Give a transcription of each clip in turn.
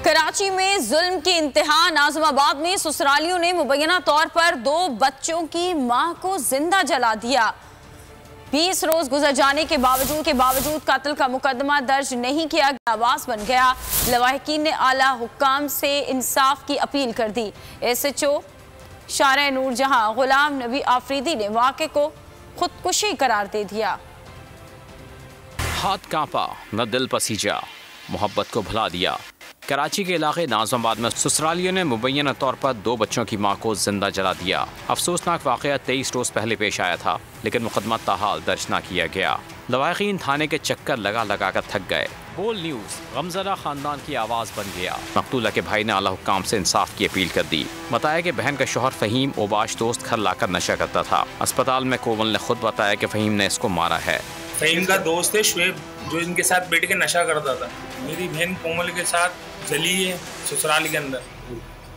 कराची में जुल्म की इंतहा। नाज़िमाबाद में ससुरालियों ने मुबैना तौर पर 2 बच्चों की मां को जिंदा जला दिया। 20 रोज गुजर जाने के बावजूद कत्ल का मुकदमा दर्ज नहीं किया गया। आवाज बन गया। लवाहिकीन ने आला हुक्काम से इंसाफ की अपील कर दी। SHO शारा नूरजहां गुलाम नबी आफरीदी ने वाक़े को खुदकुशी करार दे दिया। हाथ कांपा न दिल पसीजा, मोहब्बत को भुला दिया। कराची के इलाके नाज़िमाबाद में ससुरालियों ने मुबैना तौर पर 2 बच्चों की मां को जिंदा जला दिया। अफसोसनाक वाक़या 23 रोज पहले पेश आया था, लेकिन मुकदमा ताहाल दर्ज न किया गया। लवाहिकीन थाने के चक्कर लगा कर थक गए। बोल न्यूज़ गमज़दा खानदान की आवाज़ बन गया। मकतूला के भाई ने आला हुक्काम से इंसाफ की अपील कर दी। बताया कि बहन का शोहर फ़हीम ओबाश दोस्त घर लाकर नशा करता था। अस्पताल में कोमल ने खुद बताया कि फ़हीम ने इसको मारा है। फ़हीम का दोस्त है शुएब, जो इनके साथ बैठ के नशा करता था। मेरी बहन कोमल के साथ जली है ससुराल के अंदर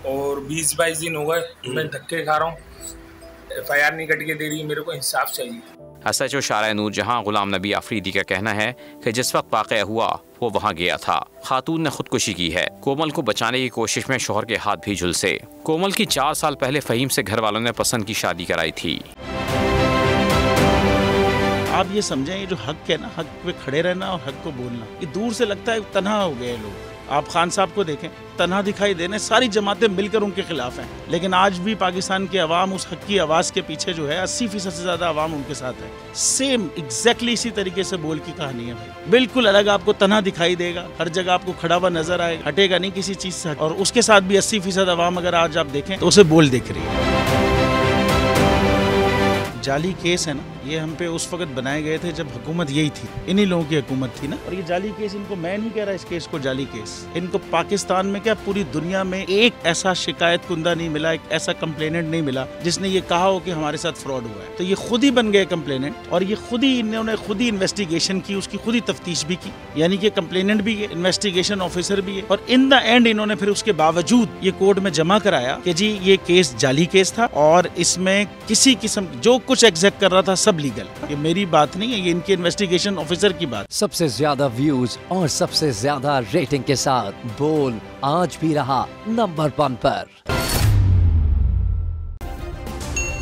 और 20-22 दिन हो गए मैं धक्के खा रहा हूँ। FIR नहीं कट के दे रही है, मेरे को इंसाफ चाहिए। SHO शारा नूरजहां गुलाम नबी आफरीदी का कहना है कि जिस वक्त वाक़या हुआ वो वहाँ गया था। खातून ने खुदकुशी की है। कोमल को बचाने की कोशिश में शोहर के हाथ भी झुलसे। कोमल की 4 साल पहले फ़हीम से घर वालों ने पसंद की शादी कराई थी। आप ये समझें, ये जो हक है ना, हक पे खड़े रहना और हक को बोलना, ये दूर से लगता है तन्हा हो गए लोग। आप खान साहब को देखें, तन्हा दिखाई देने, सारी जमातें मिलकर उनके खिलाफ हैं, लेकिन आज भी पाकिस्तान की आवाम उस हक की आवाज़ के पीछे जो है 80% से ज़्यादा आवाम उनके साथ है। सेम एग्जैक्टली इसी तरीके से बोल की कहानी है भाई। बिल्कुल अलग आपको तन्हा दिखाई देगा, हर जगह आपको खड़ा हुआ नजर आएगा, हटेगा नहीं किसी चीज़ से। और उसके साथ भी 80% आवाम अगर आज आप देखें तो उसे बोल दिख रही है। जाली केस है ना, ये हम पे उस वक्त बनाए गए थे जब हुकूमत यही थी, इन्हीं लोगों की हुकूमत थी ना। और ये जाली केस, इनको मैं नहीं कह रहा इस केस को जाली केस, इनको पाकिस्तान में क्या पूरी दुनिया में एक ऐसा शिकायत कुंदा नहीं मिला, एक ऐसा कंप्लेनेंट नहीं मिला जिसने ये कहा हो कि हमारे साथ फ्रॉड हुआ है। तो ये खुद ही बन गए कंप्लेनेंट और ये खुद ही इन्होंने खुद ही इन्वेस्टिगेशन की, उसकी खुद ही तफ्तीश भी की, यानी कि कंप्लेनेंट भी है, इन्वेस्टिगेशन ऑफिसर भी है। और इन द एंड इन्होंने फिर उसके बावजूद ये कोर्ट में जमा कराया कि जी ये केस जाली केस था और इसमें किसी किस्म जो कुछ एग्जैक्ट कर रहा था सब लीगल। ये मेरी बात नहीं है, ये इनके इन्वेस्टिगेशन ऑफिसर की बात। सबसे ज्यादा व्यूज और सबसे ज्यादा रेटिंग के साथ बोल आज भी रहा नंबर 1 पर।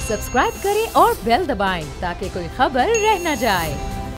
सब्सक्राइब करें और बेल दबाएं ताकि कोई खबर रह न जाए।